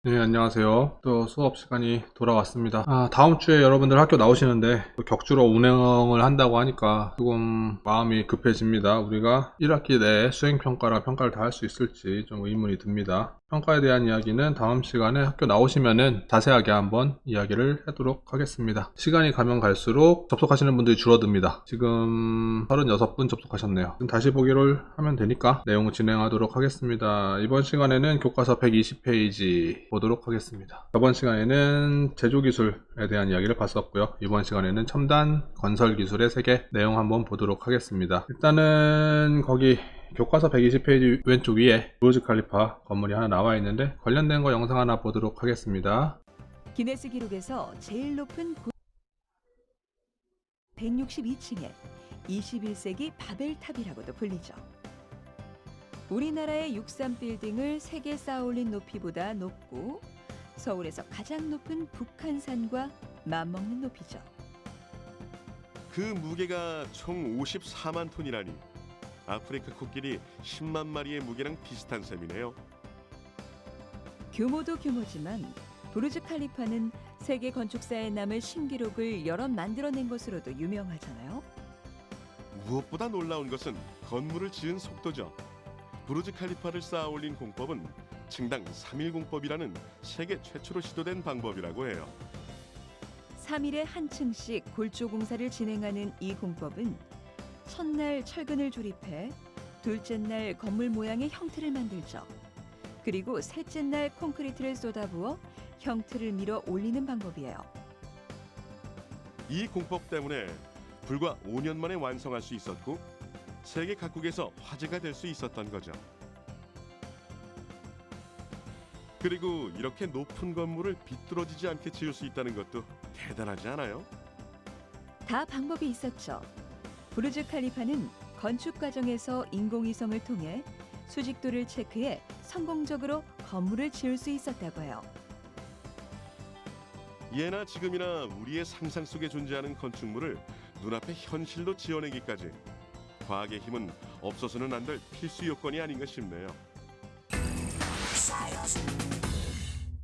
네, 안녕하세요. 또 수업 시간이 돌아왔습니다. 다음 주에 여러분들 학교 나오시는데 또 격주로 운영을 한다고 하니까 조금 마음이 급해집니다. 우리가 1학기 내에 수행평가랑 평가를 다 할 수 있을지 좀 의문이 듭니다. 평가에 대한 이야기는 다음 시간에 학교 나오시면은 자세하게 한번 이야기를 하도록 하겠습니다. 시간이 가면 갈수록 접속하시는 분들이 줄어듭니다. 지금 36분 접속하셨네요. 지금 다시 보기를 하면 되니까 내용 진행하도록 하겠습니다. 이번 시간에는 교과서 120페이지 보도록 하겠습니다. 저번 시간에는 제조기술에 대한 이야기를 봤었고요. 이번 시간에는 첨단 건설기술의 세계 내용 한번 보도록 하겠습니다. 일단은 거기 교과서 120페이지 왼쪽 위에 부르즈 칼리파 건물이 하나 나와 있는데 관련된 거 영상 하나 보도록 하겠습니다. 기네스 기록에서 제일 높은 162층의 21세기 바벨탑이라고도 불리죠. 우리나라의 63빌딩을 3개 쌓아올린 높이보다 높고 서울에서 가장 높은 북한산과 맞먹는 높이죠. 그 무게가 총 54만 톤이라니 아프리카 코끼리 10만 마리의 무게랑 비슷한 셈이네요. 규모도 규모지만 부르즈 칼리파는 세계 건축사에 남을 신기록을 여러 만들어낸 것으로도 유명하잖아요. 무엇보다 놀라운 것은 건물을 지은 속도죠. 부르즈 칼리파를 쌓아올린 공법은 층당 3일 공법이라는 세계 최초로 시도된 방법이라고 해요. 3일에 한 층씩 골조 공사를 진행하는 이 공법은 첫날 철근을 조립해 둘째 날 건물 모양의 형태를 만들죠. 그리고 셋째 날 콘크리트를 쏟아부어 형태를 밀어 올리는 방법이에요. 이 공법 때문에 불과 5년 만에 완성할 수 있었고 세계 각국에서 화제가 될 수 있었던 거죠. 그리고 이렇게 높은 건물을 비뚤어지지 않게 지을 수 있다는 것도 대단하지 않아요? 다 방법이 있었죠. 부르즈 칼리파는 건축 과정에서 인공위성을 통해 수직도를 체크해 성공적으로 건물을 지을 수 있었다고 해요. 예나 지금이나 우리의 상상 속에 존재하는 건축물을 눈앞에 현실로 지어내기까지 과학의 힘은 없어서는 안 될 필수 요건이 아닌가 싶네요.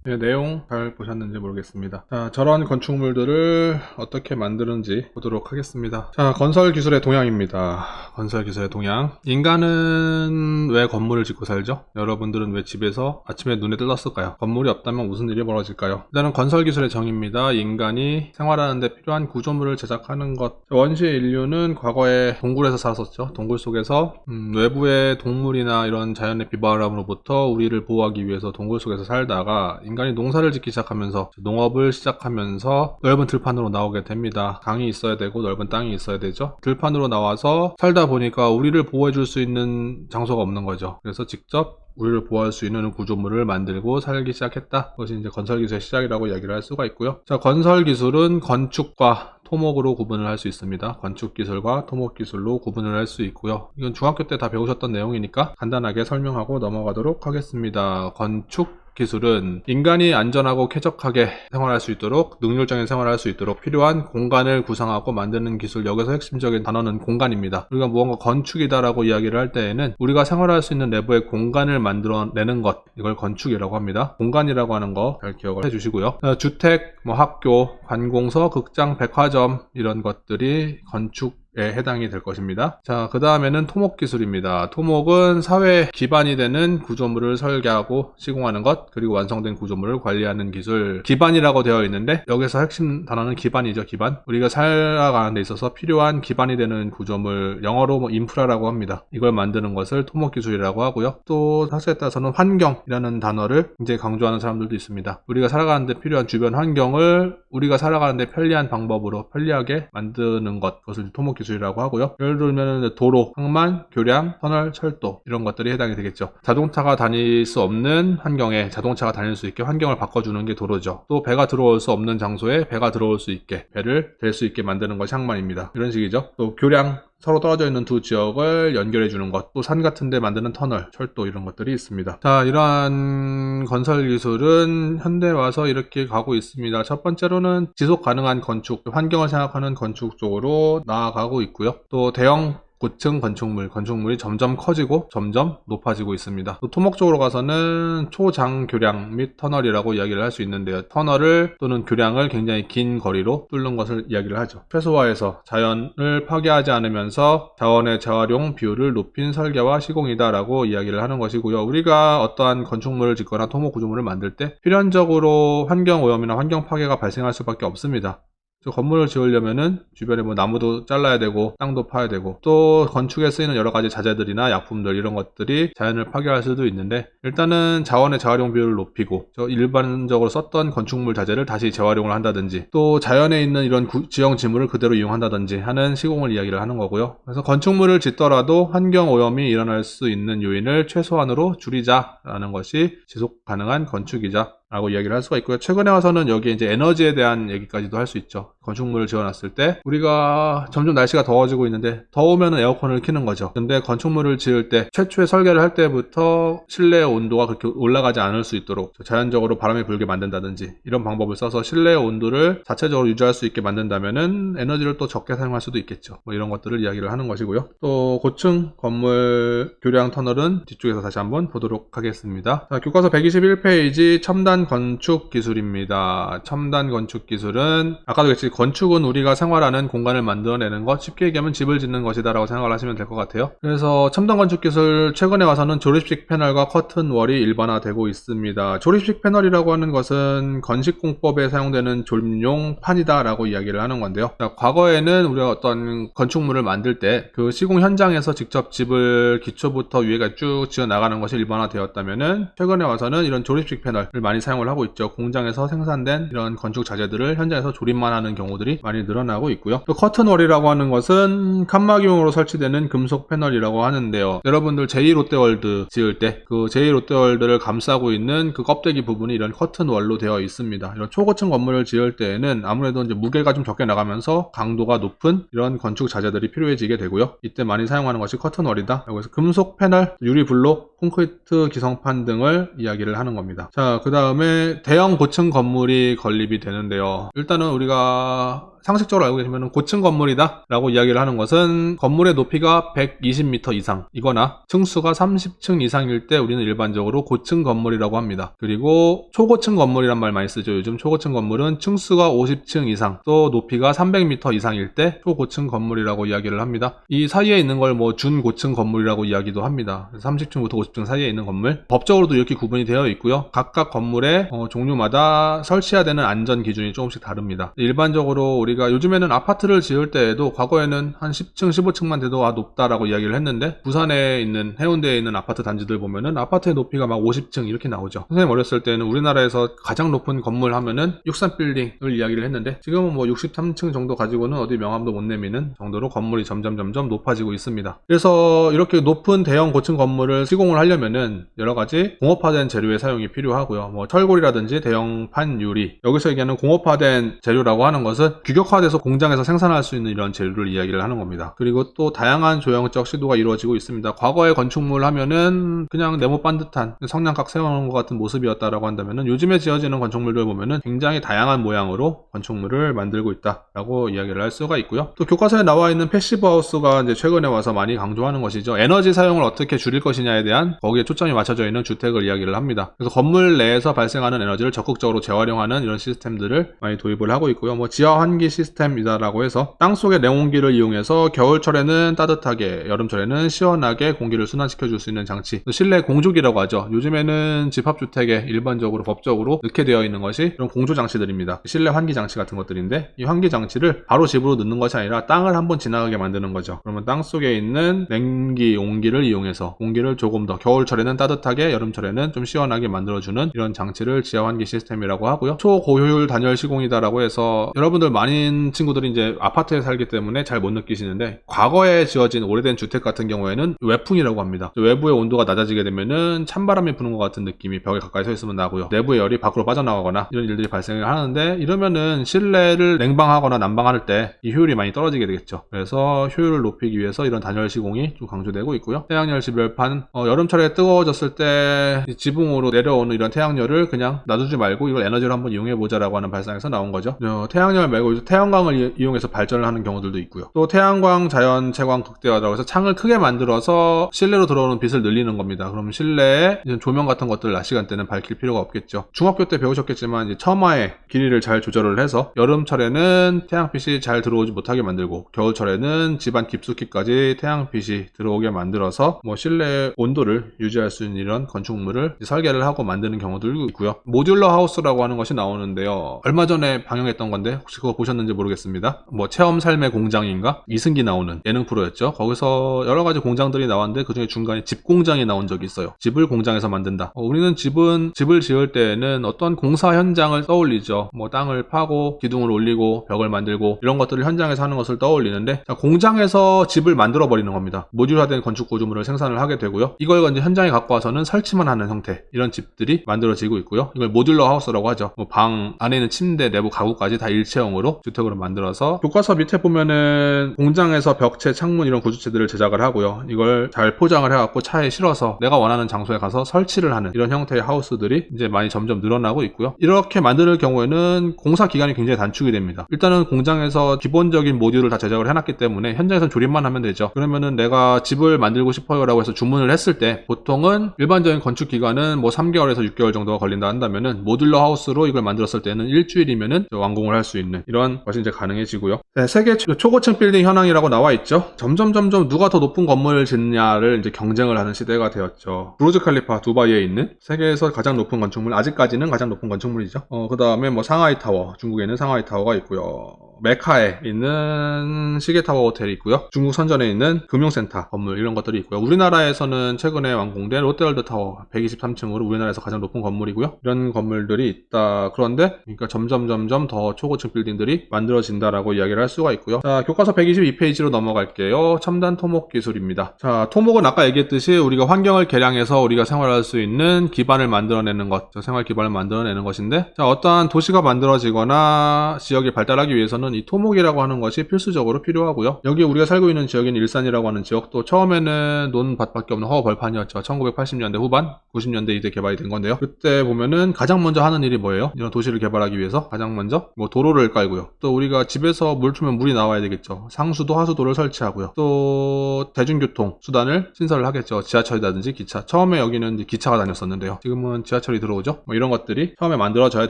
네, 내용 잘 보셨는지 모르겠습니다. 자, 저런 건축물들을 어떻게 만드는지 보도록 하겠습니다. 자, 건설기술의 동향입니다. 건설기술의 동향. 인간은 왜 건물을 짓고 살죠? 여러분들은 왜 집에서 아침에 눈에 뜰렀을까요? 건물이 없다면 무슨 일이 벌어질까요? 일단은 건설기술의 정의입니다. 인간이 생활하는 데 필요한 구조물을 제작하는 것. 원시의 인류는 과거에 동굴에서 살았었죠. 동굴 속에서 외부의 동물이나 이런 자연의 비바람으로부터 우리를 보호하기 위해서 동굴 속에서 살다가 인간이 농사를 짓기 시작하면서 농업을 시작하면서 넓은 들판으로 나오게 됩니다. 강이 있어야 되고 넓은 땅이 있어야 되죠. 들판으로 나와서 살다 보니까 우리를 보호해 줄 수 있는 장소가 없는 거죠. 그래서 직접 우리를 보호할 수 있는 구조물을 만들고 살기 시작했다. 그것이 이제 건설기술의 시작이라고 이야기를 할 수가 있고요. 자, 건설기술은 건축과 토목으로 구분을 할 수 있습니다. 건축기술과 토목기술로 구분을 할 수 있고요. 이건 중학교 때 다 배우셨던 내용이니까 간단하게 설명하고 넘어가도록 하겠습니다. 건축 기술은 인간이 안전하고 쾌적하게 생활할 수 있도록 능률적인 생활을 할 수 있도록 필요한 공간을 구성하고 만드는 기술. 여기서 핵심적인 단어는 공간입니다. 우리가 무언가 건축이다라고 이야기를 할 때에는 우리가 생활할 수 있는 내부의 공간을 만들어내는 것, 이걸 건축이라고 합니다. 공간이라고 하는 거 잘 기억을 해주시고요. 주택, 학교, 관공서, 극장, 백화점 이런 것들이 건축 해당이 될 것입니다. 자, 그 다음에는 토목 기술입니다. 토목은 사회 기반이 되는 구조물을 설계하고 시공하는 것, 그리고 완성된 구조물을 관리하는 기술. 기반이라고 되어 있는데 여기서 핵심 단어는 기반이죠. 기반. 우리가 살아가는 데 있어서 필요한 기반이 되는 구조물, 영어로 뭐 인프라라고 합니다. 이걸 만드는 것을 토목 기술이라고 하고요. 또 사실에 따라서는 환경이라는 단어를 굉장히 강조하는 사람들도 있습니다. 우리가 살아가는 데 필요한 주변 환경을 우리가 살아가는 데 편리한 방법으로 편리하게 만드는 것, 그것을 토목 기술이라고 하고요. 예를 들면 도로, 항만, 교량, 터널, 철도 이런 것들이 해당이 되겠죠. 자동차가 다닐 수 없는 환경에 자동차가 다닐 수 있게 환경을 바꿔주는 게 도로죠. 또 배가 들어올 수 없는 장소에 배가 들어올 수 있게, 배를 댈 수 있게 만드는 것이 항만입니다. 이런 식이죠. 또 교량, 서로 떨어져 있는 두 지역을 연결해 주는 것, 또 산 같은 데 만드는 터널, 철도 이런 것들이 있습니다. 자, 이러한 건설 기술은 현대 와서 이렇게 가고 있습니다. 첫 번째로는 지속 가능한 건축, 환경을 생각하는 건축 쪽으로 나아가고 있고요. 또 대형 고층 건축물이 점점 커지고 점점 높아지고 있습니다. 또 토목 쪽으로 가서는 초장교량 및 터널이라고 이야기를 할 수 있는데요. 터널을 또는 교량을 굉장히 긴 거리로 뚫는 것을 이야기를 하죠. 최소화해서 자연을 파괴하지 않으면서 자원의 재활용 비율을 높인 설계와 시공이다라고 이야기를 하는 것이고요. 우리가 어떠한 건축물을 짓거나 토목 구조물을 만들 때 필연적으로 환경 오염이나 환경 파괴가 발생할 수밖에 없습니다. 건물을 지으려면은 주변에 뭐 나무도 잘라야 되고 땅도 파야 되고 또 건축에 쓰이는 여러 가지 자재들이나 약품들 이런 것들이 자연을 파괴할 수도 있는데 일단은 자원의 재활용 비율을 높이고 일반적으로 썼던 건축물 자재를 다시 재활용을 한다든지 또 자연에 있는 이런 지형 지물을 그대로 이용한다든지 하는 시공을 이야기를 하는 거고요. 그래서 건축물을 짓더라도 환경 오염이 일어날 수 있는 요인을 최소한으로 줄이자라는 것이 지속 가능한 건축이자 라고 이야기를 할 수가 있고요. 최근에 와서는 여기에 이제 에너지에 대한 얘기까지도 할 수 있죠. 건축물을 지어놨을 때 우리가 점점 날씨가 더워지고 있는데 더우면 에어컨을 켜는 거죠. 근데 건축물을 지을 때 최초에 설계를 할 때부터 실내 온도가 그렇게 올라가지 않을 수 있도록 자연적으로 바람이 불게 만든다든지 이런 방법을 써서 실내 온도를 자체적으로 유지할 수 있게 만든다면은 에너지를 또 적게 사용할 수도 있겠죠. 뭐 이런 것들을 이야기를 하는 것이고요. 또 고층 건물 교량 터널은 뒤쪽에서 다시 한번 보도록 하겠습니다. 자, 교과서 121페이지 첨단 건축 기술입니다. 첨단 건축 기술은 아까도 그랬지 건축은 우리가 생활하는 공간을 만들어내는 것, 쉽게 얘기하면 집을 짓는 것이다 라고 생각을 하시면 될 것 같아요. 그래서 첨단 건축 기술 최근에 와서는 조립식 패널과 커튼 월이 일반화되고 있습니다. 조립식 패널이라고 하는 것은 건식공법에 사용되는 조립용 판이다 라고 이야기를 하는 건데요. 자, 과거에는 우리가 어떤 건축물을 만들 때 그 시공 현장에서 직접 집을 기초부터 위에가 쭉 지어 나가는 것이 일반화되었다면은 최근에 와서는 이런 조립식 패널을 많이 사용을 하고 있죠. 공장에서 생산된 이런 건축 자재들을 현장에서 조립만 하는 경우들이 많이 늘어나고 있고요. 또 커튼월이라고 하는 것은 칸막이용으로 설치되는 금속 패널이라고 하는데요. 여러분들 제2롯데월드 지을 때 그 제2롯데월드를 감싸고 있는 그 껍데기 부분이 이런 커튼월로 되어 있습니다. 이런 초고층 건물을 지을 때에는 아무래도 이제 무게가 좀 적게 나가면서 강도가 높은 이런 건축 자재들이 필요해지게 되고요. 이때 많이 사용하는 것이 커튼월이다. 그래서 금속 패널, 유리 블록, 콘크리트 기성판 등을 이야기를 하는 겁니다. 자, 그 다음에 대형 고층 건물이 건립이 되는데요. 일단은 우리가 상식적으로 알고 계시면 고층 건물이다 라고 이야기를 하는 것은 건물의 높이가 120m 이상이거나 층수가 30층 이상일 때 우리는 일반적으로 고층 건물이라고 합니다. 그리고 초고층 건물이란 말 많이 쓰죠. 요즘 초고층 건물은 층수가 50층 이상 또 높이가 300m 이상일 때 초고층 건물이라고 이야기를 합니다. 이 사이에 있는 걸 뭐 준고층 건물이라고 이야기도 합니다. 30층부터 50층 사이에 있는 건물, 법적으로도 이렇게 구분이 되어 있고요. 각각 건물의 종류마다 설치해야 되는 안전 기준이 조금씩 다릅니다. 일반적으로 우리가 요즘에는 아파트를 지을 때에도 과거에는 한 10층, 15층만 돼도 높다라고 이야기를 했는데 부산에 있는 해운대에 있는 아파트 단지들 보면은 아파트의 높이가 막 50층 이렇게 나오죠. 선생님 어렸을 때는 우리나라에서 가장 높은 건물 하면은 63빌딩을 이야기를 했는데 지금은 뭐 63층 정도 가지고는 어디 명함도 못 내미는 정도로 건물이 점점 높아지고 있습니다. 그래서 이렇게 높은 대형 고층 건물을 시공을 하려면은 여러 가지 공업화된 재료의 사용이 필요하고요. 뭐 철골이라든지 대형판 유리, 여기서 얘기하는 공업화된 재료라고 하는 것은 규격화돼서 공장에서 생산할 수 있는 이런 재료를 이야기를 하는 겁니다. 그리고 또 다양한 조형적 시도가 이루어지고 있습니다. 과거의 건축물 하면은 그냥 네모 반듯한 성냥각 세워놓은 것 같은 모습이었다라고 한다면은 요즘에 지어지는 건축물들 보면은 굉장히 다양한 모양으로 건축물을 만들고 있다라고 이야기를 할 수가 있고요. 또 교과서에 나와 있는 패시브 하우스가 이제 최근에 와서 많이 강조하는 것이죠. 에너지 사용을 어떻게 줄일 것이냐에 대한 거기에 초점이 맞춰져 있는 주택을 이야기를 합니다. 그래서 건물 내에서 발생하는 에너지를 적극적으로 재활용하는 이런 시스템들을 많이 도입을 하고 있고요. 뭐 지하 환기 환기 시스템이다라고 해서 땅속의 냉온기를 이용해서 겨울철에는 따뜻하게, 여름철에는 시원하게 공기를 순환시켜 줄 수 있는 장치, 실내 공조기라고 하죠. 요즘에는 집합주택에 일반적으로 법적으로 넣게 되어 있는 것이 이런 공조 장치들입니다. 실내 환기 장치 같은 것들인데, 이 환기 장치를 바로 집으로 넣는 것이 아니라 땅을 한번 지나가게 만드는 거죠. 그러면 땅 속에 있는 냉기, 온기를 이용해서 공기를 조금 더 겨울철에는 따뜻하게, 여름철에는 좀 시원하게 만들어주는 이런 장치를 지하 환기 시스템이라고 하고요. 초고효율 단열 시공이다라고 해서 여러분들 많은 친구들이 이제 아파트에 살기 때문에 잘 못 느끼시는데, 과거에 지어진 오래된 주택 같은 경우에는 외풍이라고 합니다. 외부의 온도가 낮아지게 되면은 찬바람이 부는 것 같은 느낌이 벽에 가까이 서 있으면 나고요. 내부의 열이 밖으로 빠져나가거나 이런 일들이 발생을 하는데, 이러면은 실내를 냉방하거나 난방할 때 이 효율이 많이 떨어지게 되겠죠. 그래서 효율을 높이기 위해서 이런 단열 시공이 좀 강조되고 있고요. 태양열 집열판, 여름철에 뜨거워졌을 때 지붕으로 내려오는 이런 태양열을 그냥 놔두지 말고 이걸 에너지로 한번 이용해보자라고 하는 발상에서 나온 거죠. 태양열 말고 태양광을 이용해서 발전을 하는 경우들도 있고요. 또 태양광 자연 채광 극대화라고 해서 창을 크게 만들어서 실내로 들어오는 빛을 늘리는 겁니다. 그럼 실내에 조명 같은 것들 낮 시간대는 밝힐 필요가 없겠죠. 중학교 때 배우셨겠지만 이제 처마의 길이를 잘 조절을 해서 여름철에는 태양빛이 잘 들어오지 못하게 만들고, 겨울철에는 집안 깊숙이까지 태양빛이 들어오게 만들어서 실내 온도를 유지할 수 있는 이런 건축물을 설계를 하고 만드는 경우들도 있고요. 모듈러 하우스라고 하는 것이 나오는데요. 얼마 전에 방영했던 건데 혹시 그거 보셨는지 모르겠습니다. 체험 삶의 공장인가? 이승기 나오는 예능 프로였죠. 거기서 여러 가지 공장들이 나왔는데 그중에 중간에 집 공장이 나온 적이 있어요. 집을 공장에서 만든다. 우리는 집을 지을 때에는 어떤 공사 현장을 떠올리죠. 땅을 파고 기둥을 올리고 벽을 만들고 이런 것들을 현장에서 하는 것을 떠올리는데, 공장에서 집을 만들어 버리는 겁니다. 모듈화된 건축 구조물을 생산을 하게 되고요. 이걸 이제 현장에 갖고 와서는 설치만 하는 형태, 이런 집들이 만들어지고 있고요. 이걸 모듈러 하우스라고 하죠. 방 안에 있는 침대, 내부 가구까지 다 일체형으로 주택으로 만들어서, 교과서 밑에 보면은 공장에서 벽체, 창문 이런 구조체들을 제작을 하고요. 이걸 잘 포장을 해갖고 차에 실어서 내가 원하는 장소에 가서 설치를 하는 이런 형태의 하우스들이 이제 많이 점점 늘어나고 있고요. 이렇게 만들 경우에는 공사 기간이 굉장히 단축이 됩니다. 일단은 공장에서 기본적인 모듈을 다 제작을 해놨기 때문에 현장에서 조립만 하면 되죠. 그러면은 내가 집을 만들고 싶어요 라고 해서 주문을 했을 때 보통은 일반적인 건축 기간은 3개월에서 6개월 정도가 걸린다 한다면은, 모듈러 하우스로 이걸 만들었을 때는 일주일이면은 완공을 할 수 있는 이런 것이 이제 가능해지고요. 네, 세계 초고층 빌딩 현황이라고 나와 있죠. 점점 누가 더 높은 건물을 짓느냐를 이제 경쟁을 하는 시대가 되었죠. 부르즈 칼리파 두바이에 있는 세계에서 가장 높은 건축물, 아직까지는 가장 높은 건축물이죠. 그 다음에 상하이 타워, 중국에 있는 상하이 타워가 있고요. 메카에 있는 시계타워 호텔이 있고요. 중국 선전에 있는 금융센터 건물, 이런 것들이 있고요. 우리나라에서는 최근에 완공된 롯데월드 타워 123층으로 우리나라에서 가장 높은 건물이고요. 이런 건물들이 있다. 그런데 그러니까 점점 더 초고층 빌딩들이 만들어진다라고 이야기를 할 수가 있고요. 자, 교과서 122페이지로 넘어갈게요. 첨단 토목 기술입니다. 자, 토목은 아까 얘기했듯이 우리가 환경을 개량해서 우리가 생활할 수 있는 기반을 만들어내는 것, 생활 기반을 만들어내는 것인데, 자, 어떠한 도시가 만들어지거나 지역이 발달하기 위해서는 이 토목이라고 하는 것이 필수적으로 필요하고요. 여기 우리가 살고 있는 지역인 일산이라고 하는 지역도 처음에는 논밭밖에 없는 허벌판이었죠. 1980년대 후반, 90년대 이때 개발이 된 건데요. 그때 보면은 가장 먼저 하는 일이 뭐예요? 이런 도시를 개발하기 위해서 가장 먼저 도로를 깔고요. 또 우리가 집에서 물 틀면 물이 나와야 되겠죠. 상수도, 하수도를 설치하고요. 또 대중교통 수단을 신설을 하겠죠. 지하철이라든지 기차. 처음에 여기는 이제 기차가 다녔었는데요. 지금은 지하철이 들어오죠. 이런 것들이 처음에 만들어져야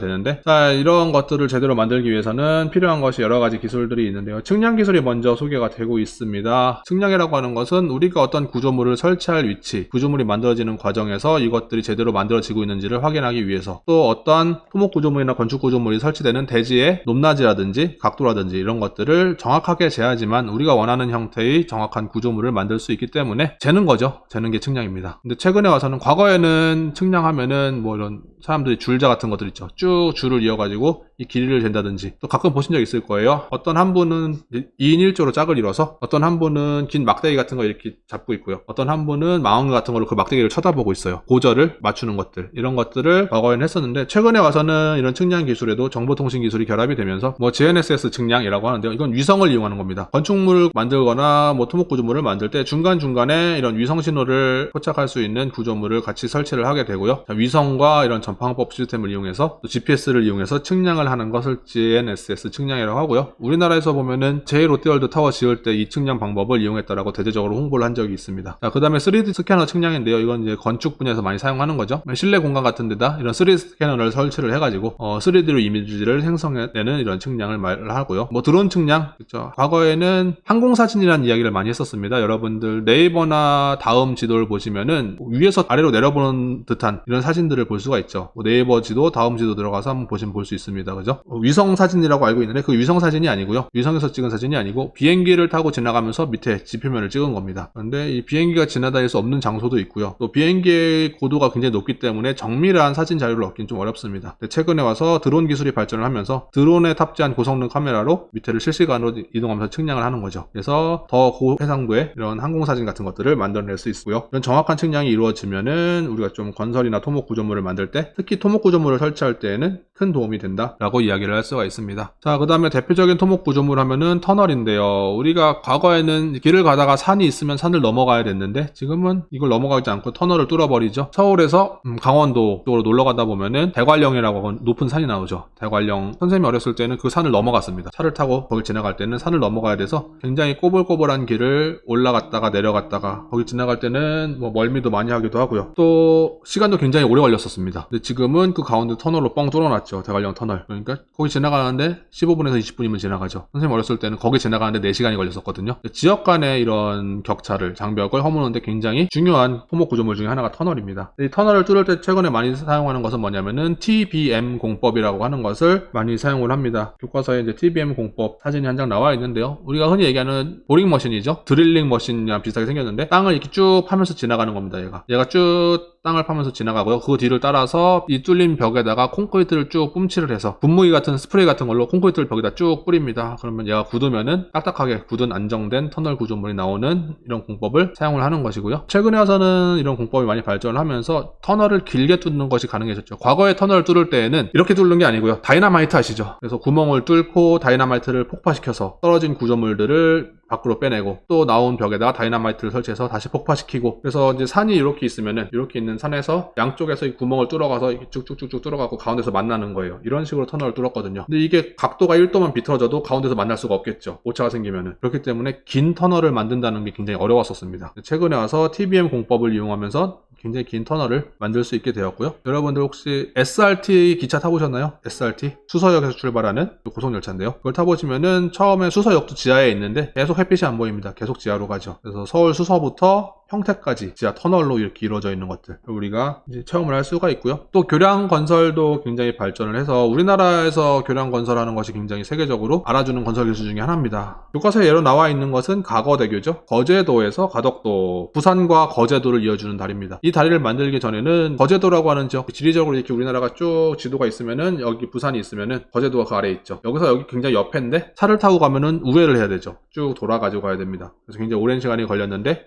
되는데, 자, 이런 것들을 제대로 만들기 위해서는 필요한 것이 여러 가지 기술들이 있는데요. 측량 기술이 먼저 소개가 되고 있습니다. 측량이라고 하는 것은 우리가 어떤 구조물을 설치할 위치, 구조물이 만들어지는 과정에서 이것들이 제대로 만들어지고 있는지를 확인하기 위해서, 또 어떠한 토목 구조물이나 건축 구조물이 설치되는 대지의 높낮이라든지 각도라든지 이런 것들을 정확하게 재야지만 우리가 원하는 형태의 정확한 구조물을 만들 수 있기 때문에 재는 거죠. 재는 게 측량입니다. 근데 최근에 와서는, 과거에는 측량하면은 이런 사람들이 줄자 같은 것들 있죠. 쭉 줄을 이어가지고 이 길이를 잰다든지, 또 가끔 보신 적 있을 거예요. 어떤 한 분은 2인 1조로 짝을 이뤄서, 어떤 한 분은 긴 막대기 같은 거 이렇게 잡고 있고요. 어떤 한 분은 망원경 같은 걸로 그 막대기를 쳐다보고 있어요. 고절을 맞추는 것들, 이런 것들을 과거에는 했었는데, 최근에 와서는 이런 측량 기술에도 정보통신 기술이 결합이 되면서 GNSS 측량이라고 하는데요. 이건 위성을 이용하는 겁니다. 건축물을 만들거나 토목 구조물을 만들 때 중간중간에 이런 위성 신호를 포착할 수 있는 구조물을 같이 설치를 하게 되고요. 자, 위성과 이런 전파항법 시스템을 이용해서, 또 GPS를 이용해서 측량을 측량을 하는 것을 GNSS 측량이라고 하고요. 우리나라에서 보면은 제1롯데월드 타워 지을 때 이 측량 방법을 이용했다라고 대대적으로 홍보를 한 적이 있습니다. 자, 그 다음에 3D 스캐너 측량인데요. 이건 이제 건축 분야에서 많이 사용하는 거죠. 실내 공간 같은 데다 이런 3D 스캐너를 설치를 해가지고 3D로 이미지를 생성해내는 이런 측량을 말하고요. 뭐 드론 측량, 그렇죠. 과거에는 항공사진이라는 이야기를 많이 했었습니다. 여러분들 네이버나 다음 지도를 보시면은 위에서 아래로 내려보는 듯한 이런 사진들을 볼 수가 있죠. 뭐 네이버 지도, 다음 지도 들어가서 한번 보시면 볼 수 있습니다. 그죠? 위성 사진이라고 알고 있는데 그 위성 사진이 아니고요. 위성에서 찍은 사진이 아니고 비행기를 타고 지나가면서 밑에 지표면을 찍은 겁니다. 그런데 이 비행기가 지나다닐 수 없는 장소도 있고요. 또 비행기의 고도가 굉장히 높기 때문에 정밀한 사진 자료를 얻기는 좀 어렵습니다. 최근에 와서 드론 기술이 발전을 하면서 드론에 탑재한 고성능 카메라로 밑에를 실시간으로 이동하면서 측량을 하는 거죠. 그래서 더 고해상도의 이런 항공사진 같은 것들을 만들어낼 수 있고요. 이런 정확한 측량이 이루어지면은 우리가 좀 건설이나 토목 구조물을 만들 때, 특히 토목 구조물을 설치할 때에는 큰 도움이 된다라고 이야기를 할 수가 있습니다. 자, 그 다음에 대표적인 토목 구조물 하면은 터널인데요. 우리가 과거에는 길을 가다가 산이 있으면 산을 넘어가야 됐는데 지금은 이걸 넘어가지 않고 터널을 뚫어버리죠. 서울에서 강원도 쪽으로 놀러 가다 보면은 대관령이라고 높은 산이 나오죠. 대관령. 선생님이 어렸을 때는 그 산을 넘어갔습니다. 차를 타고 거길 지나갈 때는 산을 넘어가야 돼서 굉장히 꼬불꼬불한 길을 올라갔다가 내려갔다가 거기 지나갈 때는 뭐 멀미도 많이 하기도 하고요. 또 시간도 굉장히 오래 걸렸었습니다. 근데 지금은 그 가운데 터널로 뻥 뚫어놨죠. 대관령 터널. 그러니까 거기 지나가는데 15분에서 20분이면 지나가죠. 선생님 어렸을 때는 거기 지나가는데 4시간이 걸렸었거든요. 지역 간의 이런 격차를, 장벽을 허무는데 굉장히 중요한 토목 구조물 중에 하나가 터널입니다. 이 터널을 뚫을 때 최근에 많이 사용하는 것은 뭐냐면은 TBM 공법이라고 하는 것을 많이 사용을 합니다. 교과서에 이제 TBM 공법 사진이 한 장 나와 있는데요. 우리가 흔히 얘기하는 보링 머신이죠. 드릴링 머신이랑 비슷하게 생겼는데 땅을 이렇게 쭉 파면서 지나가는 겁니다. 얘가 쭉 땅을 파면서 지나가고요. 그 뒤를 따라서 이 뚫린 벽에다가 콘크리트를 쭉 뿜칠을 해서 분무기 같은 스프레이 같은 걸로 콘크리트를 벽에다 쭉 뿌립니다. 그러면 얘가 굳으면은 딱딱하게 굳은 안정된 터널 구조물이 나오는 이런 공법을 사용을 하는 것이고요. 최근에 와서는 이런 공법이 많이 발전을 하면서 터널을 길게 뚫는 것이 가능해졌죠. 과거에 터널을 뚫을 때에는 이렇게 뚫는 게 아니고요. 다이너마이트 아시죠? 그래서 구멍을 뚫고 다이너마이트를 폭파시켜서 떨어진 구조물들을 밖으로 빼내고 또 나온 벽에다가 다이너마이트를 설치해서 다시 폭파시키고, 그래서 이제 산이 이렇게 있으면은 이렇게 있는 산에서 양쪽에서 이 구멍을 뚫어가서 이렇게 쭉쭉쭉쭉 뚫어가고 가운데서 만나는 거예요. 이런 식으로 터널을 뚫었거든요. 근데 이게 각도가 1도만 비틀어져도 가운데서 만날 수가 없겠죠. 오차가 생기면은. 그렇기 때문에 긴 터널을 만든다는 게 굉장히 어려웠었습니다. 최근에 와서 TBM 공법을 이용하면서 굉장히 긴 터널을 만들 수 있게 되었고요. 여러분들 혹시 SRT 기차 타보셨나요? SRT? 수서역에서 출발하는 고속열차인데요. 그걸 타보시면은 처음에 수서역도 지하에 있는데 계속 햇빛이 안 보입니다. 계속 지하로 가죠. 그래서 서울 수서부터 평택까지 지하 터널로 이렇게 이루어져 있는 것들 우리가 이제 체험을 할 수가 있고요. 또 교량 건설도 굉장히 발전을 해서 우리나라에서 교량 건설하는 것이 굉장히 세계적으로 알아주는 건설 기술 중에 하나입니다. 교과서에 예로 나와 있는 것은 가거대교죠. 거제도에서 가덕도, 부산과 거제도를 이어주는 다리입니다. 이 다리를 만들기 전에는 거제도라고 하는 지역, 지리적으로 이렇게 우리나라가 쭉 지도가 있으면은 여기 부산이 있으면은 거제도가 그 아래에 있죠. 여기서 여기 굉장히 옆인데 차를 타고 가면은 우회를 해야 되죠. 쭉 돌아가지고 가야 됩니다. 그래서 굉장히 오랜 시간이 걸렸는데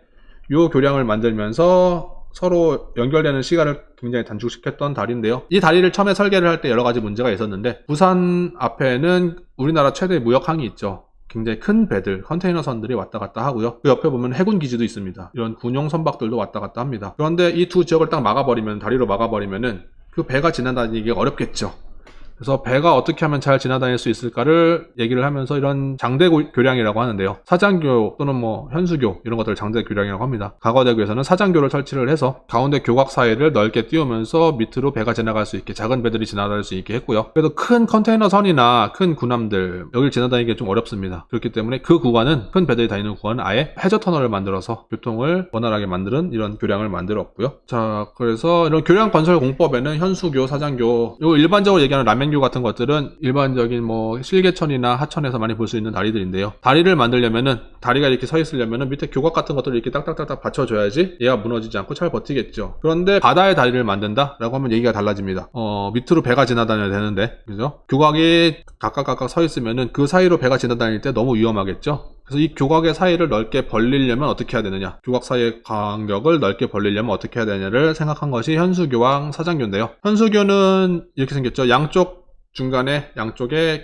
이 교량을 만들면서 서로 연결되는 시간을 굉장히 단축시켰던 다리인데요. 이 다리를 처음에 설계를 할 때 여러 가지 문제가 있었는데, 부산 앞에는 우리나라 최대 무역항이 있죠. 굉장히 큰 배들, 컨테이너 선들이 왔다 갔다 하고요. 그 옆에 보면 해군 기지도 있습니다. 이런 군용 선박들도 왔다 갔다 합니다. 그런데 이 두 지역을 딱 막아버리면, 다리로 막아버리면은 그 배가 지나다니기가 어렵겠죠. 그래서 배가 어떻게 하면 잘 지나다닐 수 있을까를 얘기를 하면서 이런 장대 교량이라고 하는데요. 사장교 또는 뭐 현수교 이런 것들을 장대 교량이라고 합니다. 가거대교에서는 사장교를 설치를 해서 가운데 교각 사이를 넓게 띄우면서 밑으로 배가 지나갈 수 있게, 작은 배들이 지나다닐 수 있게 했고요. 그래도 큰 컨테이너 선이나 큰 군함들 여기를 지나다니기 좀 어렵습니다. 그렇기 때문에 그 구간은, 큰 배들이 다니는 구간은 아예 해저 터널을 만들어서 교통을 원활하게 만드는 이런 교량을 만들었고요. 자, 그래서 이런 교량 건설 공법에는 현수교, 사장교, 요 일반적으로 얘기하는 라면교 같은 것들은 일반적인 뭐 실개천이나 하천에서 많이 볼 수 있는 다리들인데요. 다리를 만들려면은, 다리가 이렇게 서 있으려면은 밑에 교각 같은 것들을 이렇게 딱딱딱딱 받쳐줘야지 얘가 무너지지 않고 잘 버티겠죠. 그런데 바다의 다리를 만든다? 라고 하면 얘기가 달라집니다. 밑으로 배가 지나다녀야 되는데, 그죠? 교각이 각각 서 있으면은 그 사이로 배가 지나다닐 때 너무 위험하겠죠? 그래서 이 교각의 사이를 넓게 벌리려면 어떻게 해야 되느냐, 교각 사이의 간격을 넓게 벌리려면 어떻게 해야 되느냐를 생각한 것이 현수교와 사장교인데요. 현수교는 이렇게 생겼죠. 양쪽에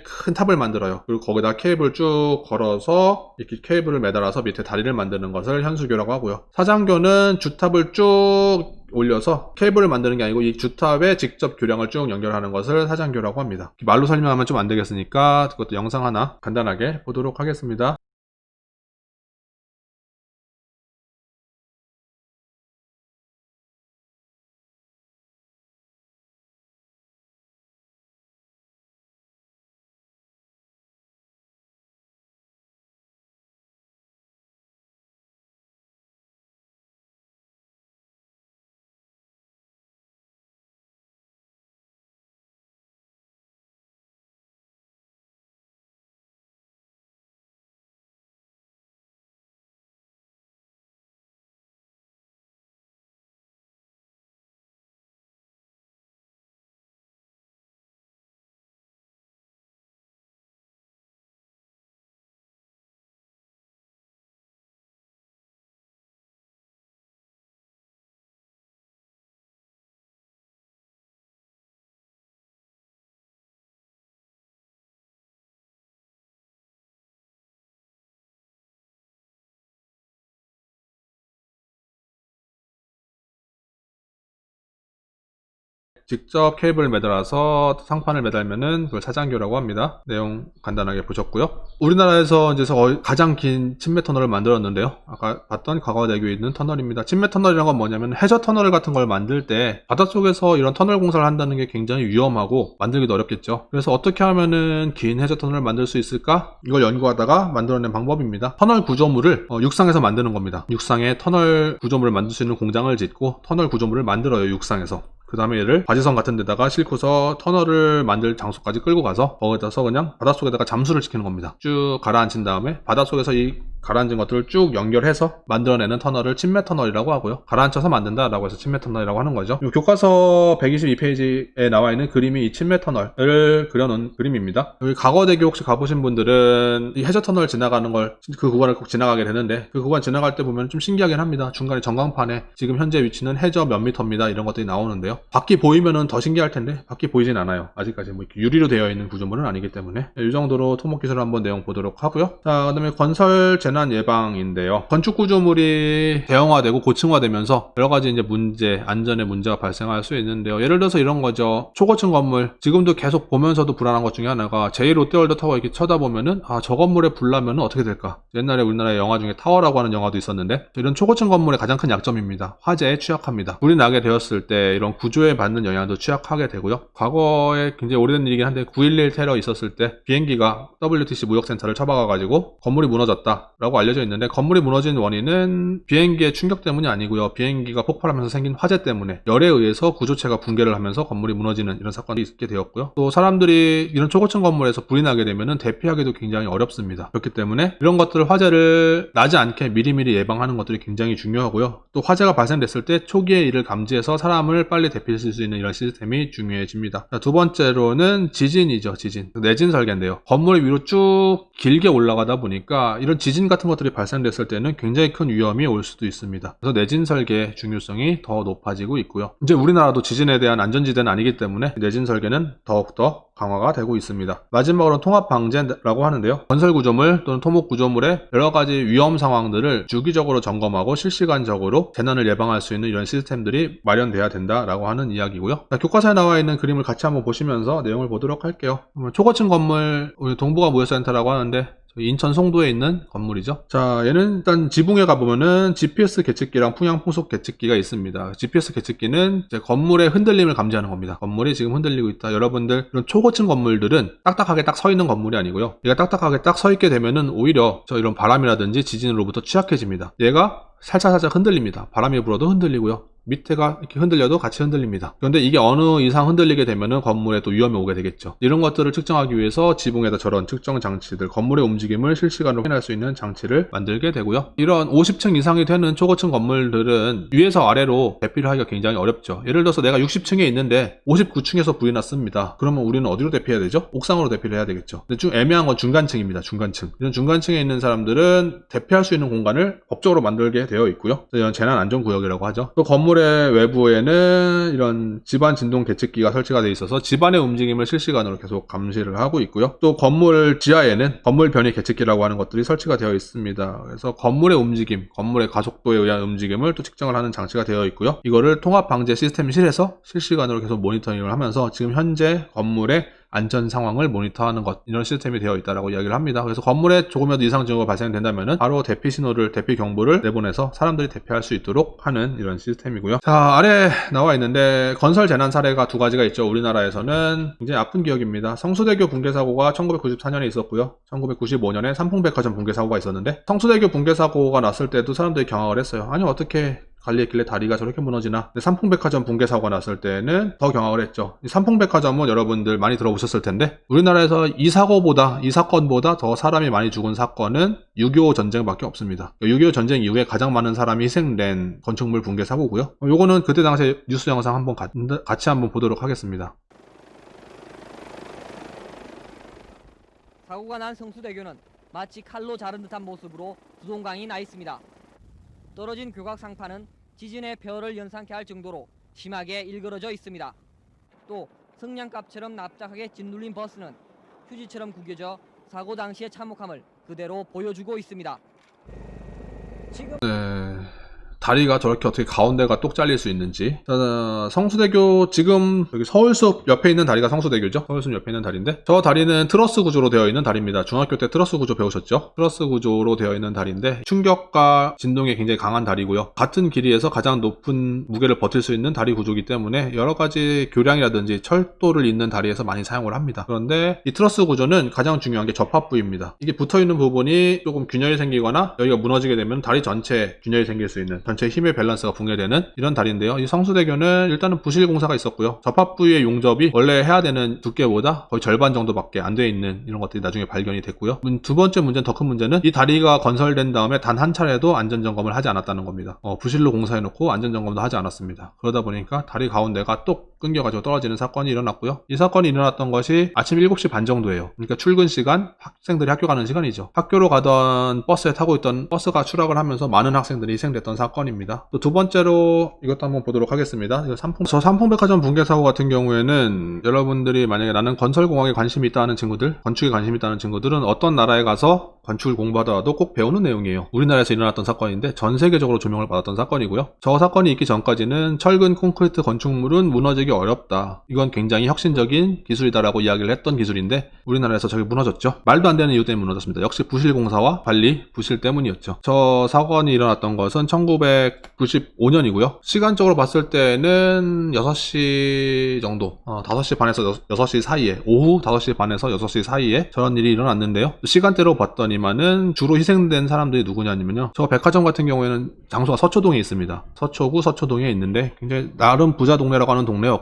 큰 탑을 만들어요. 그리고 거기다 케이블 쭉 걸어서 이렇게 케이블을 매달아서 밑에 다리를 만드는 것을 현수교라고 하고요. 사장교는 주탑을 쭉 올려서 케이블을 만드는 게 아니고 이 주탑에 직접 교량을 쭉 연결하는 것을 사장교라고 합니다. 말로 설명하면 좀 안 되겠으니까 그것도 영상 하나 간단하게 보도록 하겠습니다. 직접 케이블을 매달아서 상판을 매달면은 그걸 사장교라고 합니다. 내용 간단하게 보셨고요. 우리나라에서 이제 가장 긴 침매 터널을 만들었는데요. 아까 봤던 과거대교에 있는 터널입니다. 침매 터널이란 건 뭐냐면 해저 터널 같은 걸 만들 때 바닷속에서 이런 터널 공사를 한다는 게 굉장히 위험하고 만들기도 어렵겠죠. 그래서 어떻게 하면은 긴 해저 터널을 만들 수 있을까? 이걸 연구하다가 만들어낸 방법입니다. 터널 구조물을 육상에서 만드는 겁니다. 육상에 터널 구조물을 만들 수 있는 공장을 짓고 터널 구조물을 만들어요. 육상에서. 그 다음에 얘를 바지선 같은 데다가 싣고서 터널을 만들 장소까지 끌고 가서 거기다서 그냥 바닷속에다가 잠수를 시키는 겁니다. 쭉 가라앉힌 다음에 바닷속에서 이 가라앉은 것들을 쭉 연결해서 만들어내는 터널을 침매 터널이라고 하고요. 가라앉혀서 만든다라고 해서 침매 터널이라고 하는 거죠. 교과서 122페이지에 나와 있는 그림이 이 침매 터널을 그려놓은 그림입니다. 여기 과거대교 혹시 가보신 분들은 이 해저 터널 지나가는 걸 그 구간을 꼭 지나가게 되는데 그 구간 지나갈 때 보면 좀 신기하긴 합니다. 중간에 전광판에 지금 현재 위치는 해저 몇 미터입니다. 이런 것들이 나오는데요. 밖이 보이면은 더 신기할 텐데 밖이 보이진 않아요. 아직까지 뭐 이렇게 유리로 되어 있는 구조물은 아니기 때문에 이 정도로 토목 기술을 한번 내용 보도록 하고요. 자, 그다음에 건설 재난 예방인데요. 건축 구조물이 대형화되고 고층화되면서 여러 가지 이제 문제, 안전의 문제가 발생할 수 있는데요. 예를 들어서 이런 거죠. 초고층 건물 지금도 계속 보면서도 불안한 것 중에 하나가 제1롯데월드 타워 이렇게 쳐다보면은 저 건물에 불 나면은 어떻게 될까? 옛날에 우리나라의 영화 중에 타워라고 하는 영화도 있었는데 이런 초고층 건물의 가장 큰 약점입니다. 화재에 취약합니다. 불이 나게 되었을 때 이런 구조에 받는 영향도 취약하게 되고요. 과거에 굉장히 오래된 일이긴 한데 9.11 테러 있었을 때 비행기가 WTC 무역센터를 쳐박아가지고 건물이 무너졌다라고 알려져 있는데 건물이 무너진 원인은 비행기의 충격 때문이 아니고요. 비행기가 폭발하면서 생긴 화재 때문에 열에 의해서 구조체가 붕괴를 하면서 건물이 무너지는 이런 사건이 있게 되었고요. 또 사람들이 이런 초고층 건물에서 불이 나게 되면은 대피하기도 굉장히 어렵습니다. 그렇기 때문에 이런 것들을 화재를 나지 않게 미리미리 예방하는 것들이 굉장히 중요하고요. 또 화재가 발생됐을 때 초기에 이를 감지해서 사람을 빨리 대피했을 수 있는 이런 시스템이 중요해집니다. 자, 두 번째로는 지진이죠. 지진. 내진 설계인데요. 건물 위로 쭉 길게 올라가다 보니까 이런 지진 같은 것들이 발생됐을 때는 굉장히 큰 위험이 올 수도 있습니다. 그래서 내진 설계의 중요성이 더 높아지고 있고요. 이제 우리나라도 지진에 대한 안전지대는 아니기 때문에 내진 설계는 더욱더 강화가 되고 있습니다. 마지막으로 통합 방제라고 하는데요. 건설 구조물 또는 토목 구조물의 여러 가지 위험 상황들을 주기적으로 점검하고 실시간적으로 재난을 예방할 수 있는 이런 시스템들이 마련돼야 된다라고 하는 이야기고요. 자, 교과서에 나와 있는 그림을 같이 한번 보시면서 내용을 보도록 할게요. 초고층 건물, 우리 동부가 무역센터라고 하는데 인천 송도에 있는 건물이죠. 자, 얘는 일단 지붕에 가보면은 GPS 계측기랑 풍향 풍속 계측기가 있습니다. GPS 계측기는 이제 건물의 흔들림을 감지하는 겁니다. 건물이 지금 흔들리고 있다. 여러분들 이런 초고층 건물들은 딱딱하게 딱 서 있는 건물이 아니고요. 얘가 딱딱하게 딱 서 있게 되면은 오히려 이런 바람이라든지 지진으로부터 취약해집니다. 얘가 살짝 흔들립니다. 바람이 불어도 흔들리고요. 밑에가 이렇게 흔들려도 같이 흔들립니다. 그런데 이게 어느 이상 흔들리게 되면은 건물에 또 위험이 오게 되겠죠. 이런 것들을 측정하기 위해서 지붕에다 저런 측정 장치들, 건물의 움직임을 실시간으로 확인할 수 있는 장치를 만들게 되고요. 이런 50층 이상이 되는 초고층 건물들은 위에서 아래로 대피를 하기가 굉장히 어렵죠. 예를 들어서 내가 60층에 있는데 59층에서 불이 났습니다. 그러면 우리는 어디로 대피해야 되죠? 옥상으로 대피를 해야 되겠죠. 근데 좀 애매한 건 중간층입니다. 중간층. 이런 중간층에 있는 사람들은 대피할 수 있는 공간을 법적으로 만들게 되어 있고요. 이런 재난안전구역이라고 하죠. 또 건물의 건물의 외부에는 이런 집안 진동 계측기가 설치가 되어 있어서 집안의 움직임을 실시간으로 계속 감시를 하고 있고요. 또 건물 지하에는 건물 변이 계측기라고 하는 것들이 설치가 되어 있습니다. 그래서 건물의 움직임, 건물의 가속도에 의한 움직임을 또 측정을 하는 장치가 되어 있고요. 이거를 통합방제 시스템실에서 실시간으로 계속 모니터링을 하면서 지금 현재 건물의 안전 상황을 모니터하는 것, 이런 시스템이 되어 있다라고 이야기를 합니다. 그래서 건물에 조금이라도 이상 증후가 발생된다면은 바로 대피 신호를, 대피 경보를 내보내서 사람들이 대피할 수 있도록 하는 이런 시스템이고요. 자, 아래 나와 있는데 건설 재난 사례가 두 가지가 있죠. 우리나라에서는 굉장히 아픈 기억입니다. 성수대교 붕괴 사고가 1994년에 있었고요. 1995년에 삼풍백화점 붕괴 사고가 있었는데, 성수대교 붕괴 사고가 났을 때도 사람들이 경악을 했어요. 아니, 어떻게 관리했길래 다리가 저렇게 무너지나. 근데 삼풍백화점 붕괴 사고가 났을 때는 더 경악을 했죠. 이 삼풍백화점은 여러분들 많이 들어보셨을 텐데, 우리나라에서 이 사건보다 더 사람이 많이 죽은 사건은 6.25 전쟁밖에 없습니다. 6.25 전쟁 이후에 가장 많은 사람이 희생된 건축물 붕괴 사고고요. 요거는 그때 당시에 뉴스 영상 한번 같이 한번 보도록 하겠습니다. 사고가 난 성수대교는 마치 칼로 자른 듯한 모습으로 두동강이 나 있습니다. 떨어진 교각 상판은 지진의 벼를 연상케 할 정도로 심하게 일그러져 있습니다. 또 성냥갑처럼 납작하게 짓눌린 버스는 휴지처럼 구겨져 사고 당시의 참혹함을 그대로 보여주고 있습니다. 지금 다리가 저렇게 어떻게 가운데가 똑 잘릴 수 있는지. 성수대교, 지금 여기 서울숲 옆에 있는 다리가 성수대교죠. 서울숲 옆에 있는 다리인데, 저 다리는 트러스 구조로 되어 있는 다리입니다. 중학교 때 트러스 구조 배우셨죠? 트러스 구조로 되어 있는 다리인데, 충격과 진동에 굉장히 강한 다리고요. 같은 길이에서 가장 높은 무게를 버틸 수 있는 다리 구조이기 때문에 여러 가지 교량이라든지 철도를 잇는 다리에서 많이 사용을 합니다. 그런데 이 트러스 구조는 가장 중요한 게 접합 부위입니다. 이게 붙어있는 부분이 조금 균열이 생기거나 여기가 무너지게 되면 다리 전체에 균열이 생길 수 있는, 전체 힘의 밸런스가 붕괴되는 이런 다리인데요. 이 성수대교는 일단은 부실 공사가 있었고요. 접합 부위의 용접이 원래 해야 되는 두께보다 거의 절반 정도밖에 안 돼 있는 이런 것들이 나중에 발견이 됐고요. 두 번째 문제는, 더 큰 문제는 이 다리가 건설된 다음에 단 한 차례도 안전점검을 하지 않았다는 겁니다. 부실로 공사해놓고 안전점검도 하지 않았습니다. 그러다 보니까 다리 가운데가 똑 끊겨가지고 떨어지는 사건이 일어났고요. 이 사건이 일어났던 것이 아침 7시 반 정도예요. 그러니까 출근 시간, 학생들이 학교 가는 시간이죠. 학교로 가던 버스에 타고 있던 버스가 추락을 하면서 많은 학생들이 희생됐던 사건입니다. 또 두 번째로 이것도 한번 보도록 하겠습니다. 저 삼풍백화점 붕괴 사고 같은 경우에는 여러분들이 만약에 나는 건설공학에 관심이 있다 하는 친구들, 건축에 관심이 있다 하는 친구들은 어떤 나라에 가서 건축을 공부하더라도 꼭 배우는 내용이에요. 우리나라에서 일어났던 사건인데 전 세계적으로 조명을 받았던 사건이고요. 저 사건이 있기 전까지는 철근 콘크리트 건축물은 무너지기 어렵다, 이건 굉장히 혁신적인 기술이다라고 이야기를 했던 기술인데, 우리나라에서 저게 무너졌죠. 말도 안 되는 이유 때문에 무너졌습니다. 역시 부실 공사와 관리 부실 때문이었죠. 저 사건이 일어났던 것은 1995년이고요. 시간적으로 봤을 때는 6시 정도, 5시 반에서 6시 사이에, 오후 5시 반에서 6시 사이에 저런 일이 일어났는데요. 시간대로 봤더니만은 주로 희생된 사람들이 누구냐면요, 저 백화점 같은 경우에는 장소가 서초동에 있습니다. 서초구 서초동에 있는데 굉장히 나름 부자 동네라고 하는 동네였고요.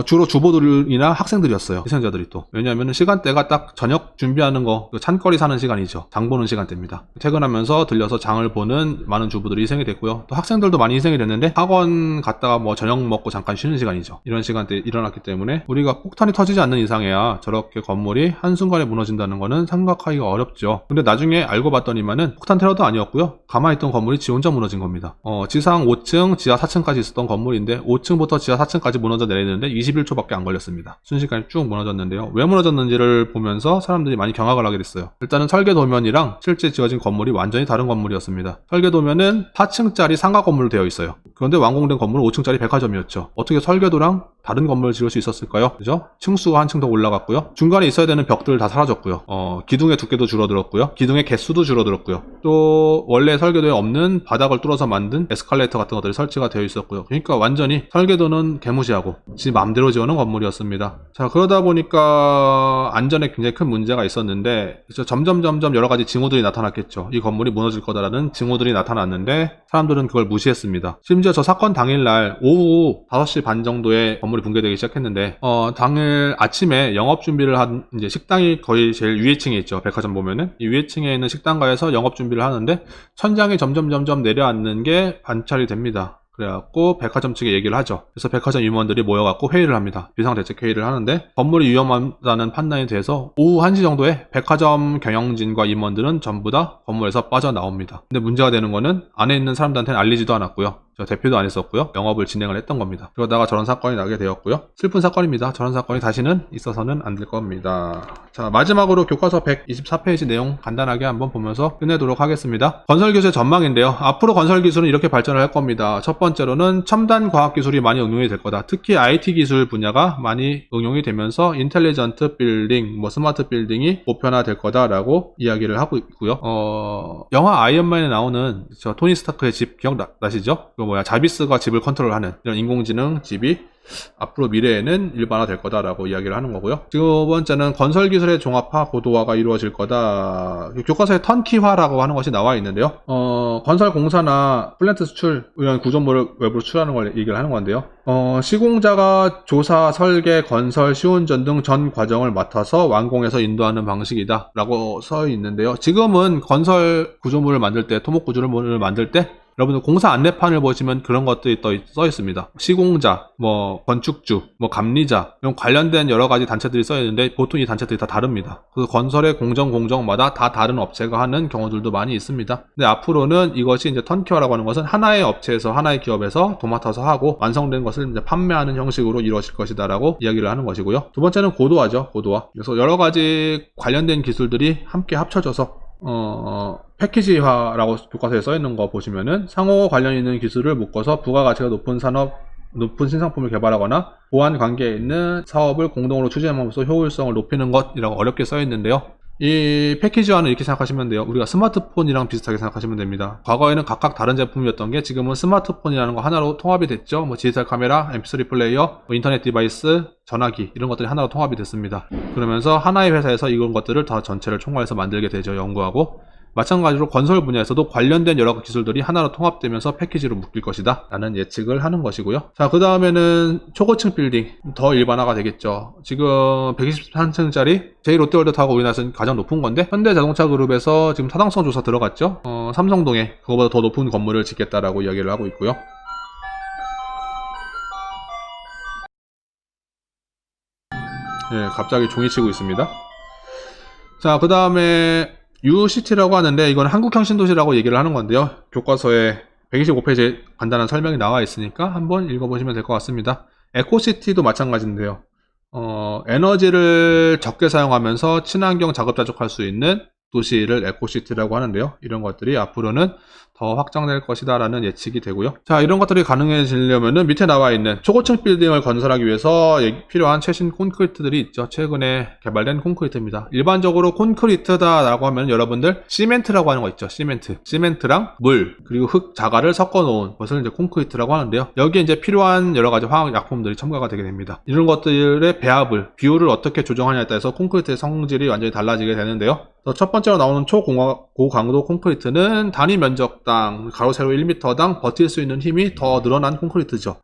주로 주부들이나 학생들이었어요. 희생자들이 또. 왜냐하면 시간대가 딱 저녁 준비하는 거, 찬거리 사는 시간이죠. 장 보는 시간대입니다. 퇴근하면서 들려서 장을 보는 많은 주부들이 희생이 됐고요. 또 학생들도 많이 희생이 됐는데 학원 갔다가 뭐 저녁 먹고 잠깐 쉬는 시간이죠. 이런 시간대에 일어났기 때문에 우리가 폭탄이 터지지 않는 이상해야 저렇게 건물이 한순간에 무너진다는 거는 생각하기가 어렵죠. 근데 나중에 알고 봤더니만은 폭탄 테러도 아니었고요. 가만히 있던 건물이 지 혼자 무너진 겁니다. 지상 5층, 지하 4층까지 있었던 건물인데 5층부터 지하 4층까지 무너져 내리는데 21초밖에 안 걸렸습니다. 순식간에 쭉 무너졌는데요. 왜 무너졌는지를 보면서 사람들이 많이 경악을 하게 됐어요. 일단은 설계 도면이랑 실제 지어진 건물이 완전히 다른 건물이었습니다. 설계 도면은 4층짜리 상가 건물로 되어 있어요. 그런데 완공된 건물은 5층짜리 백화점이었죠. 어떻게 설계도랑 다른 건물을 지을 수 있었을까요? 그죠? 층수가 한 층 더 올라갔고요. 중간에 있어야 되는 벽들 다 사라졌고요. 기둥의 두께도 줄어들었고요. 기둥의 개수도 줄어들었고요. 또 원래 설계도에 없는 바닥을 뚫어서 만든 에스컬레이터 같은 것들이 설치가 되어 있었고요. 그러니까 완전히 설계도는 개무시하고 지 마음대로 지어놓은 건물이었습니다. 자, 그러다 보니까 안전에 굉장히 큰 문제가 있었는데 점점 여러 가지 징후들이 나타났겠죠. 이 건물이 무너질 거다라는 징후들이 나타났는데 사람들은 그걸 무시했습니다. 심지어 저 사건 당일날 오후 5시 반 정도에 건물이 붕괴되기 시작했는데 당일 아침에 영업 준비를 한 이제 식당이 거의 제일 위에 층에 있죠. 백화점 보면은 이 위에 층에 있는 식당가에서 영업 준비를 하는데 천장이 점점 내려앉는 게 관찰이 됩니다. 그래갖고 백화점 측에 얘기를 하죠. 그래서 백화점 임원들이 모여갖고 회의를 합니다. 비상대책회의를 하는데 건물이 위험하다는 판단이 돼서 오후 1시 정도에 백화점 경영진과 임원들은 전부 다 건물에서 빠져나옵니다. 근데 문제가 되는 거는 안에 있는 사람들한테는 알리지도 않았고요. 저 대표도 안 했었고요. 영업을 진행을 했던 겁니다. 그러다가 저런 사건이 나게 되었고요. 슬픈 사건입니다. 저런 사건이 다시는 있어서는 안 될 겁니다. 자, 마지막으로 교과서 124페이지 내용 간단하게 한번 보면서 끝내도록 하겠습니다. 건설기술의 전망인데요. 앞으로 건설기술은 이렇게 발전을 할 겁니다. 첫 번째로는 첨단 과학기술이 많이 응용이 될 거다. 특히 IT 기술 분야가 많이 응용이 되면서 인텔리전트 빌딩, 스마트 빌딩이 보편화될 거다라고 이야기를 하고 있고요. 영화 아이언맨에 나오는 저 토니 스타크의 집 기억나시죠? 자비스가 집을 컨트롤하는 이런 인공지능 집이 앞으로 미래에는 일반화될 거다라고 이야기를 하는 거고요. 두 번째는 건설기술의 종합화, 고도화가 이루어질 거다. 교과서에 턴키화라고 하는 것이 나와 있는데요. 건설공사나 플랜트 수출 이런 구조물을 외부로 수출하는 걸 얘기를 하는 건데요. 시공자가 조사, 설계, 건설, 시운전 등 전 과정을 맡아서 완공해서 인도하는 방식이다 라고 써 있는데요. 지금은 건설 구조물을 만들 때, 토목 구조물을 만들 때 여러분들 공사 안내판을 보시면 그런 것들이 써 있습니다. 시공자, 건축주, 감리자 이런 관련된 여러 가지 단체들이 써 있는데 보통 이 단체들이 다 다릅니다. 그 건설의 공정마다 다 다른 업체가 하는 경우들도 많이 있습니다. 근데 앞으로는 이것이 이제 턴키화라고 하는 것은 하나의 업체에서 하나의 기업에서 도맡아서 하고 완성된 것을 이제 판매하는 형식으로 이루어질 것이다라고 이야기를 하는 것이고요. 두 번째는 고도화죠. 고도화. 그래서 여러 가지 관련된 기술들이 함께 합쳐져서 패키지화라고 교과서에 써있는 거 보시면은 상호 관련 있는 기술을 묶어서 부가가치가 높은 신상품을 개발하거나 보안 관계에 있는 사업을 공동으로 추진함으로써 효율성을 높이는 것이라고 어렵게 써있는데요. 이 패키지화는 이렇게 생각하시면 돼요. 우리가 스마트폰이랑 비슷하게 생각하시면 됩니다. 과거에는 각각 다른 제품이었던 게 지금은 스마트폰이라는 거 하나로 통합이 됐죠. 디지털 카메라, mp3 플레이어, 인터넷 디바이스, 전화기 이런 것들이 하나로 통합이 됐습니다. 그러면서 하나의 회사에서 이런 것들을 다 전체를 총괄해서 만들게 되죠. 연구하고. 마찬가지로 건설 분야에서도 관련된 여러 기술들이 하나로 통합되면서 패키지로 묶일 것이다 라는 예측을 하는 것이고요. 자, 그 다음에는 초고층 빌딩 더 일반화가 되겠죠. 지금 123층짜리 제2롯데월드타워가 우리나라에서 가장 높은 건데 현대자동차 그룹에서 지금 타당성 조사 들어갔죠. 삼성동에 그거보다 더 높은 건물을 짓겠다라고 이야기를 하고 있고요. 예, 갑자기 종이 치고 있습니다. 자, 그 다음에 UCT라고 하는데 이건 한국형신도시라고 얘기를 하는 건데요. 교과서에 125페이지에 간단한 설명이 나와 있으니까 한번 읽어보시면 될 것 같습니다. 에코시티도 마찬가지인데요. 에너지를 적게 사용하면서 친환경 자급자족할 수 있는 도시를 에코시티라고 하는데요. 이런 것들이 앞으로는 더 확장될 것이다 라는 예측이 되고요. 자, 이런 것들이 가능해지려면은 밑에 나와 있는 초고층 빌딩을 건설하기 위해서 필요한 최신 콘크리트들이 있죠. 최근에 개발된 콘크리트입니다. 일반적으로 콘크리트다 라고 하면 여러분들 시멘트라고 하는 거 있죠. 시멘트랑 물 그리고 흙, 자갈을 섞어 놓은 것을 이제 콘크리트라고 하는데요. 여기에 이제 필요한 여러 가지 화학 약품들이 첨가가 되게 됩니다. 이런 것들의 배합을, 비율을 어떻게 조정하냐에 따라서 콘크리트의 성질이 완전히 달라지게 되는데요. 첫 번째로 나오는 초고강도 콘크리트는 단위 면적당 가로 세로 1m당 버틸 수 있는 힘이 더 늘어난 콘크리트죠.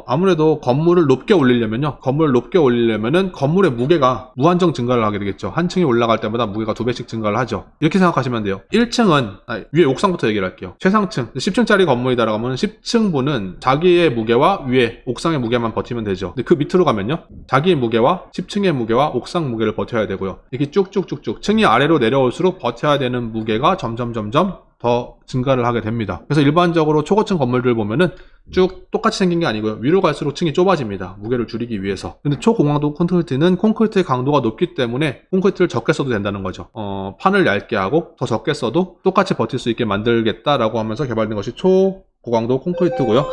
아무래도 건물을 높게 올리려면은 건물의 무게가 무한정 증가를 하게 되겠죠. 한 층이 올라갈 때마다 무게가 2배씩 증가를 하죠. 이렇게 생각하시면 돼요. 1층은 위에 옥상부터 얘기를 할게요. 최상층 10층짜리 건물이다라고 하면 10층분은 자기의 무게와 위에 옥상의 무게만 버티면 되죠. 근데 그 밑으로 가면요, 자기의 무게와 10층의 무게와 옥상 무게를 버텨야 되고요. 이렇게 쭉쭉쭉쭉 층이 아래로 내려올수록 버텨야 되는 무게가 점점 더 증가를 하게 됩니다. 그래서 일반적으로 초고층 건물들 보면은 쭉 똑같이 생긴 게 아니고요. 위로 갈수록 층이 좁아집니다. 무게를 줄이기 위해서. 근데 초고강도 콘크리트는 콘크리트의 강도가 높기 때문에 콘크리트를 적게 써도 된다는 거죠. 판을 얇게 하고 더 적게 써도 똑같이 버틸 수 있게 만들겠다라고 하면서 개발된 것이 초고강도 콘크리트고요.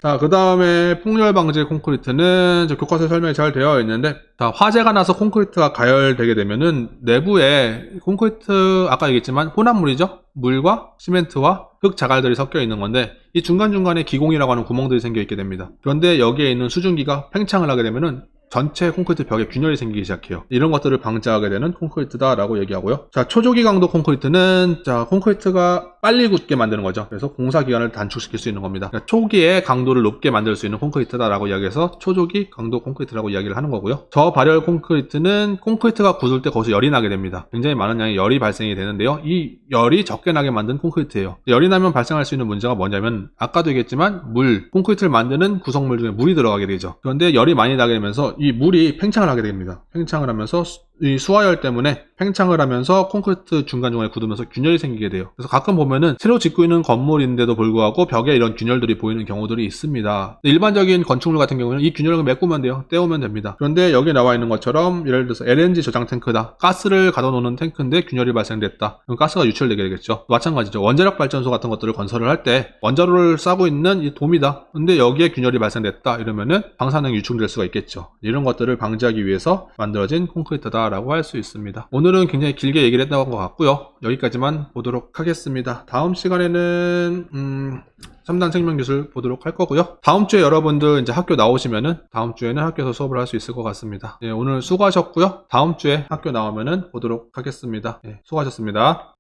자, 그 다음에 폭렬 방지 콘크리트는 교과서에 설명이 잘 되어 있는데, 자, 화재가 나서 콘크리트가 가열되게 되면은 내부에 콘크리트, 아까 얘기했지만 혼합물이죠? 물과 시멘트와 흙, 자갈들이 섞여 있는 건데, 이 중간중간에 기공이라고 하는 구멍들이 생겨 있게 됩니다. 그런데 여기에 있는 수증기가 팽창을 하게 되면은 전체 콘크리트 벽에 균열이 생기기 시작해요. 이런 것들을 방지하게 되는 콘크리트다라고 얘기하고요. 자, 초조기 강도 콘크리트는 콘크리트가 빨리 굳게 만드는 거죠. 그래서 공사 기간을 단축시킬 수 있는 겁니다. 그러니까 초기에 강도를 높게 만들 수 있는 콘크리트다라고 이야기해서 초조기 강도 콘크리트라고 이야기를 하는 거고요. 저발열 콘크리트는 콘크리트가 굳을 때 거기서 열이 나게 됩니다. 굉장히 많은 양의 열이 발생이 되는데요. 이 열이 적게 나게 만든 콘크리트예요. 열이 나면 발생할 수 있는 문제가 뭐냐면 아까도 얘기했지만 콘크리트를 만드는 구성물 중에 물이 들어가게 되죠. 그런데 열이 많이 나게 되면서 이 물이 팽창을 하게 됩니다. 팽창을 하면서 이 수화열 때문에 팽창을 하면서 콘크리트 중간중간에 굳으면서 균열이 생기게 돼요. 그래서 가끔 보면은 새로 짓고 있는 건물인데도 불구하고 벽에 이런 균열들이 보이는 경우들이 있습니다. 일반적인 건축물 같은 경우는 이 균열을 메꾸면 돼요. 떼우면 됩니다. 그런데 여기 나와 있는 것처럼 예를 들어서 LNG 저장 탱크다. 가스를 가둬놓는 탱크인데 균열이 발생됐다. 그럼 가스가 유출되게 되겠죠. 마찬가지죠. 원자력 발전소 같은 것들을 건설을 할 때 원자로를 싸고 있는 이 돔이다. 근데 여기에 균열이 발생됐다. 이러면은 방사능이 유출될 수가 있겠죠. 이런 것들을 방지하기 위해서 만들어진 콘크리트다라고 할 수 있습니다. 오늘은 굉장히 길게 얘기를 했던 것 같고요. 여기까지만 보도록 하겠습니다. 다음 시간에는 3단 생명기술 보도록 할 거고요. 다음 주에 여러분들 이제 학교 나오시면은 다음 주에는 학교에서 수업을 할 수 있을 것 같습니다. 오늘 수고하셨고요. 다음 주에 학교 나오면은 보도록 하겠습니다. 수고하셨습니다.